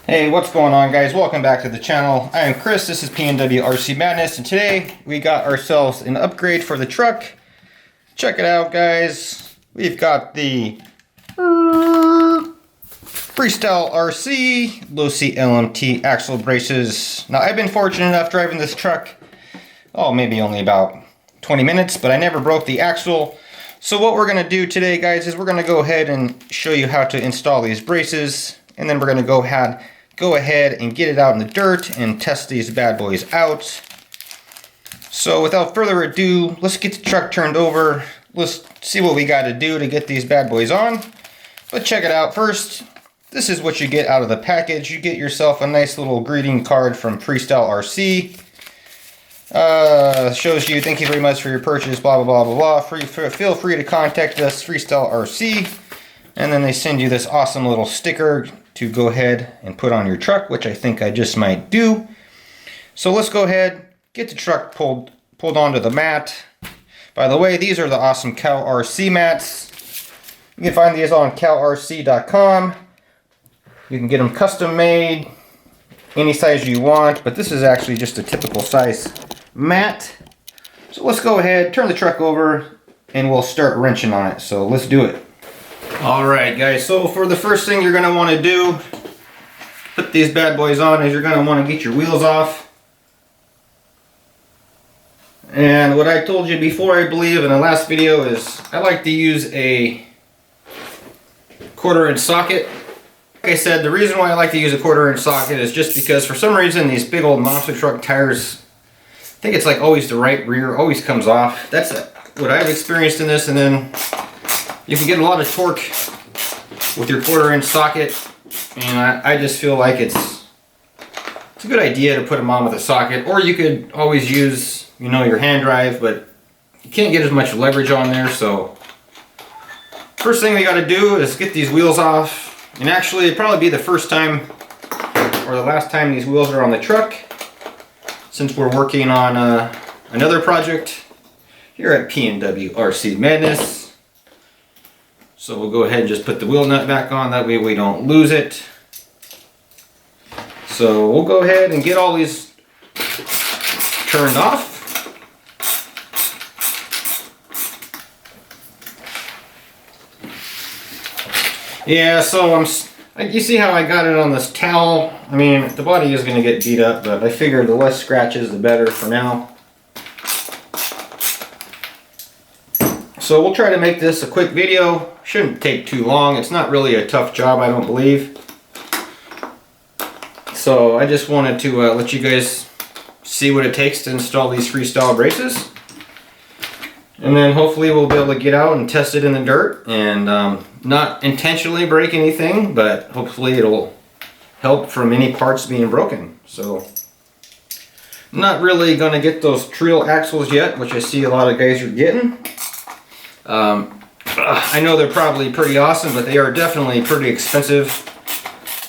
Hey, what's going on, guys? Welcome back to the channel. I am Chris, this is PNW RC Madness, and today we got ourselves an upgrade for the truck. Check it out, guys. We've got the Freestyle RC Losi Lmt axle braces. Now, I've been fortunate enough driving this truck, maybe only about 20 minutes, but I never broke the axle. So what we're going to do today, guys, is we're going to go ahead and show you how to install these braces, and then we're going to go ahead and get it out in the dirt and test these bad boys out. So without further ado, let's get the truck turned over. Let's see what we got to do to get these bad boys on. But check it out first. This is what you get out of the package. You get yourself a nice little greeting card from Freestyle RC. Shows you, thank you very much for your purchase, blah, blah, blah, blah, blah. Feel free to contact us, Freestyle RC. And then they send you this awesome little sticker to go ahead and put on your truck, which I think I just might do. So let's go ahead, get the truck pulled onto the mat. By the way, these are the awesome Cal RC mats. You can find these on calrc.com. You can get them custom made, any size you want, but this is actually just a typical size mat. So let's go ahead, turn the truck over, and we'll start wrenching on it. So let's do it. Alright, guys, so for the first thing you're going to want to do, put these bad boys on, is you're going to want to get your wheels off. And what I told you before, I believe, in the last video, is I like to use a 1/4-inch socket. Like I said, the reason why I like to use a 1/4-inch socket is just because for some reason these big old monster truck tires, I think it's like always the right rear always comes off. That's what I've experienced in this. And then you can get a lot of torque with your 1/4-inch socket, and I just feel like it's a good idea to put them on with a socket. Or you could always use, your hand drive, but you can't get as much leverage on there. So first thing we got to do is get these wheels off. And actually, it'd probably be the first time or the last time these wheels are on the truck, since we're working on another project here at PNW RC Madness. So we'll go ahead and just put the wheel nut back on, that way we don't lose it. So we'll go ahead and get all these turned off. Yeah, so you see how I got it on this towel? I mean, the body is going to get beat up, but I figured the less scratches the better for now. So we'll try to make this a quick video. Shouldn't take too long. It's not really a tough job, I don't believe. So I just wanted to let you guys see what it takes to install these Freestyle braces. And then hopefully we'll be able to get out and test it in the dirt and not intentionally break anything, but hopefully it'll help from any parts being broken. So I'm not really going to get those Treal axles yet, which I see a lot of guys are getting. I know they're probably pretty awesome, but they are definitely pretty expensive.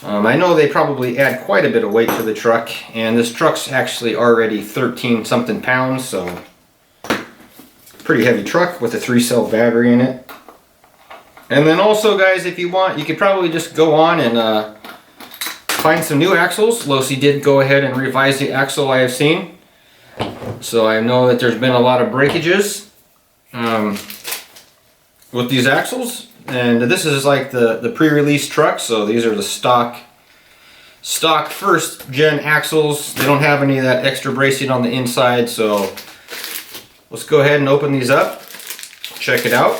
I know they probably add quite a bit of weight to the truck, and this truck's actually already 13 something pounds, so pretty heavy truck with a 3-cell battery in it. And then also, guys, if you want, you could probably just go on and find some new axles. Losi did go ahead and revise the axle I have seen, so I know that there's been a lot of breakages with these axles. And this is like the pre-release truck, so these are the stock first gen axles. They don't have any of that extra bracing on the inside, so let's go ahead and open these up, check it out.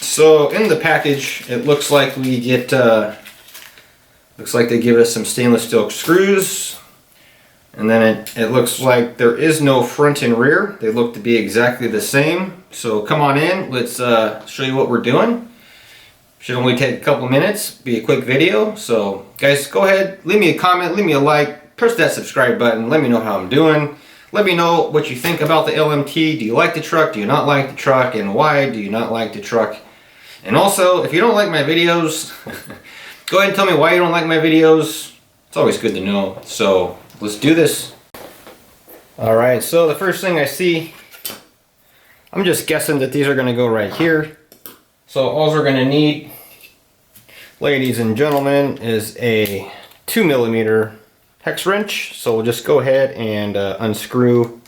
So in the package, it looks like we get, looks like they give us some stainless steel screws. And then it looks like there is no front and rear. They look to be exactly the same. So come on in, let's show you what we're doing. Should only take a couple minutes, be a quick video. So guys, go ahead, leave me a comment, leave me a like, press that subscribe button, let me know how I'm doing. Let me know what you think about the LMT. Do you like the truck? Do you not like the truck? And why do you not like the truck? And also, if you don't like my videos, go ahead and tell me why you don't like my videos. It's always good to know. So let's do this. Alright, so the first thing I see, I'm just guessing that these are going to go right here. So all we're going to need ladies and gentlemen, is a 2mm hex wrench. So we'll just go ahead and unscrew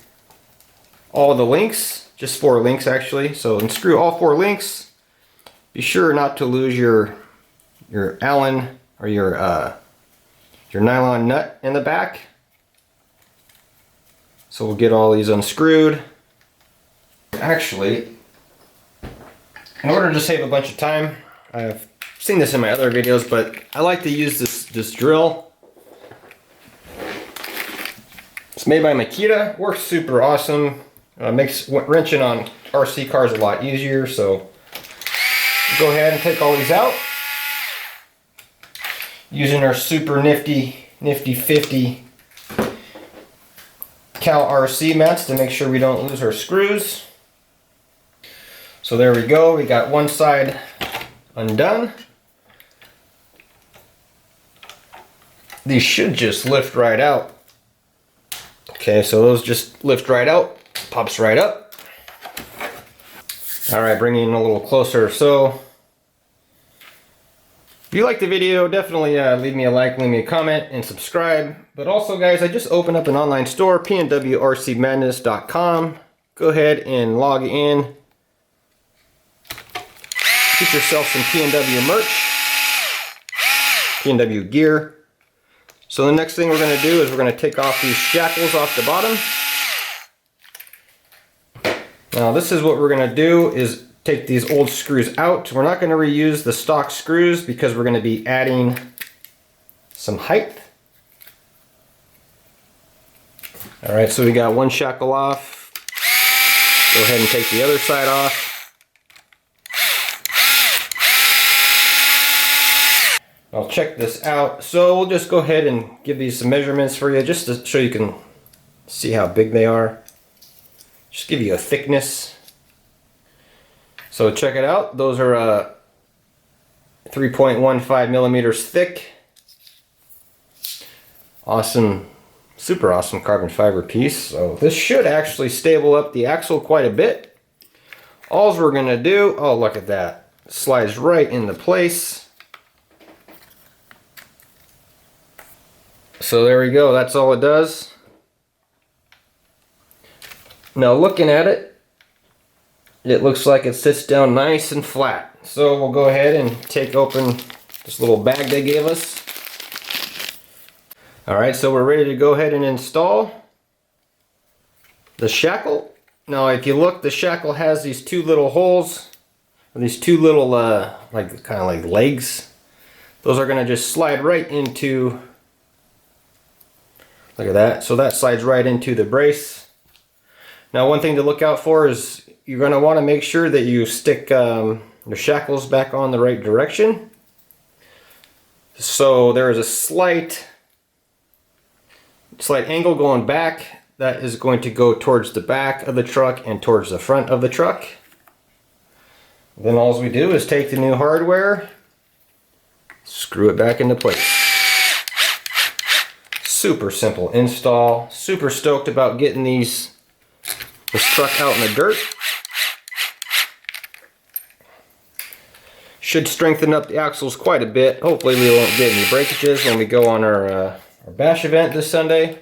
all the links, just 4 links actually. So unscrew all 4 links. Be sure not to lose your Allen or your nylon nut in the back. So we'll get all these unscrewed. Actually, in order to save a bunch of time, I've seen this in my other videos, but I like to use this drill. It's made by Makita, works super awesome. Makes wrenching on RC cars a lot easier. So go ahead and take all these out using our super nifty 50 cal RC mats to make sure we don't lose our screws. So there we go, we got one side undone. These should just lift right out. Okay, so those just lift right out, pops right up. All right, bringing it a little closer. So if you like the video, definitely leave me a like, leave me a comment, and subscribe. But also, guys, I just opened up an online store, pnwrcmadness.com. Go ahead and log in. Get yourself some PNW merch, PNW gear. So the next thing we're going to do is we're going to take off these shackles off the bottom. Now this is what we're going to do is take these old screws out. We're not going to reuse the stock screws because we're going to be adding some height. Alright, so we got one shackle off. Go ahead and take the other side off. I'll check this out. So we'll just go ahead and give these some measurements for you just to show you can see how big they are. Just give you a thickness. So check it out. Those are 3.15 millimeters thick. Awesome, super awesome carbon fiber piece. So this should actually stable up the axle quite a bit. All we're gonna do, oh look at that, slides right into place. So there we go, that's all it does. Now looking at it, it looks like it sits down nice and flat. So we'll go ahead and take open this little bag they gave us. Alright, so we're ready to go ahead and install the shackle. Now if you look, the shackle has these 2 little holes, or these 2 little like kind of like legs. Those are going to just slide right into, look at that, so that slides right into the brace. Now one thing to look out for is you're going to want to make sure that you stick your shackles back on the right direction. So there is a slight angle going back. That is going to go towards the back of the truck and towards the front of the truck. Then all we do is take the new hardware, screw it back into place. Super simple install. Super stoked about getting this truck out in the dirt. Should strengthen up the axles quite a bit. Hopefully we won't get any breakages when we go on our bash event this Sunday.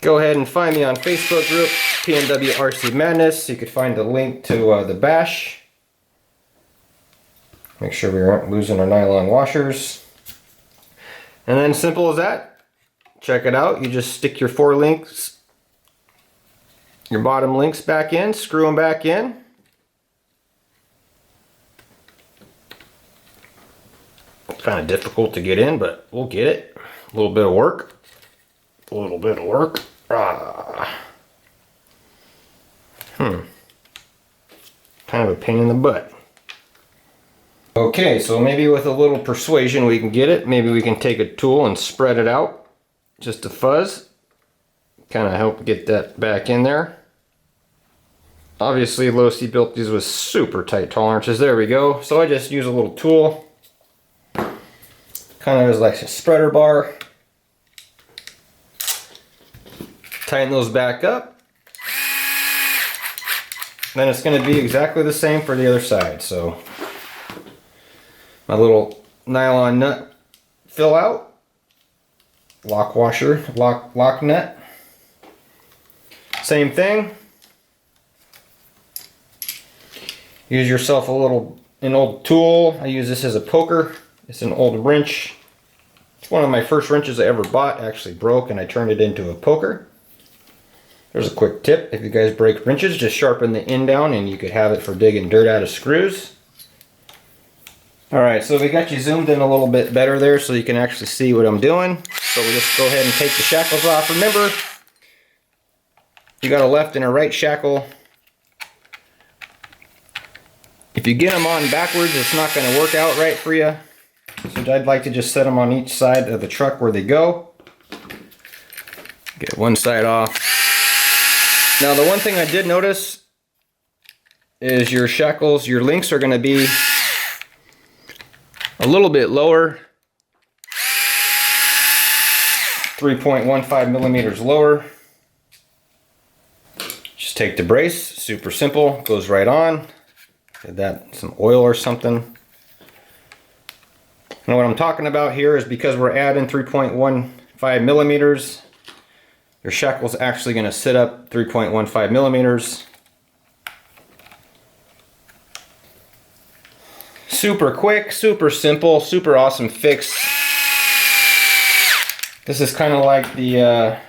Go ahead and find me on Facebook group, PNW RC Madness. You could find the link to the bash. Make sure we aren't losing our nylon washers. And then simple as that. Check it out. You just stick your 4 links, your bottom links back in, screw them back in. Kind of difficult to get in, but we'll get it. A little bit of work. A little bit of work. Kind of a pain in the butt. Okay, so maybe with a little persuasion we can get it. Maybe we can take a tool and spread it out. Just a fuzz. Kind of help get that back in there. Obviously Losi built these with super tight tolerances. There we go. So I just use a little tool. Kind of as like a spreader bar. Tighten those back up. Then it's going to be exactly the same for the other side. So my little nylon nut fill out, lock washer, lock nut. Same thing. Use yourself an old tool. I use this as a poker. It's an old wrench. It's one of my first wrenches I ever bought. Actually broke and I turned it into a poker. There's a quick tip. If you guys break wrenches, just sharpen the end down and you could have it for digging dirt out of screws. Alright, so we got you zoomed in a little bit better there so you can actually see what I'm doing. So we just go ahead and take the shackles off. Remember, you got a left and a right shackle. If you get them on backwards, it's not going to work out right for you. So I'd like to just set them on each side of the truck where they go. Get one side off. Now the one thing I did notice is your shackles, your links are going to be a little bit lower. 3.15 millimeters lower. Just take the brace, super simple, goes right on. Get that some oil or something. And what I'm talking about here is because we're adding 3.15 millimeters, your shackle's actually going to sit up 3.15 millimeters. Super quick, super simple, super awesome fix. This is kind of like the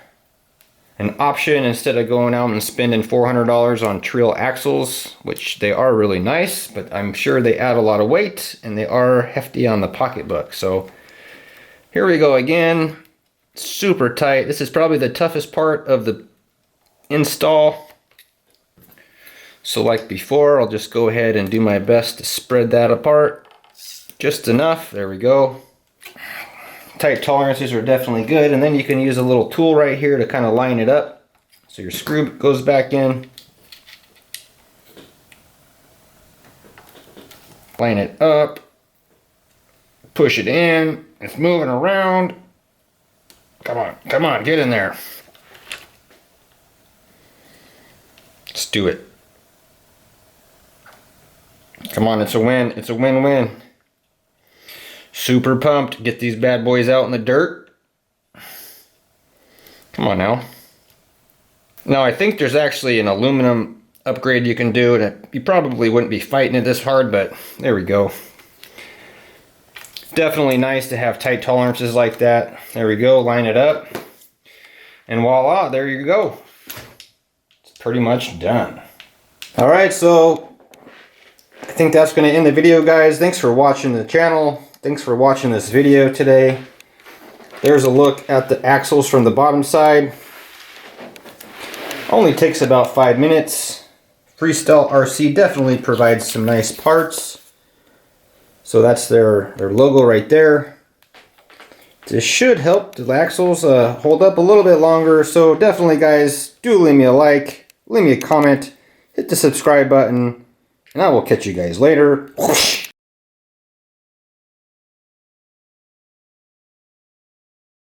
an option instead of going out and spending $400 on Treal axles, which they are really nice, but I'm sure they add a lot of weight and they are hefty on the pocketbook. So here we go again, super tight. This is probably the toughest part of the install. So like before, I'll just go ahead and do my best to spread that apart just enough. There we go. Tight tolerances are definitely good, and then you can use a little tool right here to kind of line it up so your screw goes back in. Line it up, push it in, it's moving around. Come on, get in there. Let's do it. Come on, it's a win, it's a win-win. Super pumped. Get these bad boys out in the dirt. Come on now. Now I think there's actually an aluminum upgrade you can do, and you probably wouldn't be fighting it this hard, but there we go. Definitely nice to have tight tolerances like that. There we go, line it up. And voila, there you go. It's pretty much done. Alright, so I think that's going to end the video, guys. Thanks for watching the channel. Thanks for watching this video today. There's a look at the axles from the bottom side. Only takes about 5 minutes. Freestyle RC definitely provides some nice parts. So that's their logo right there. This should help the axles hold up a little bit longer. So definitely, guys, do leave me a like, leave me a comment, hit the subscribe button, and I will catch you guys later. Whoosh.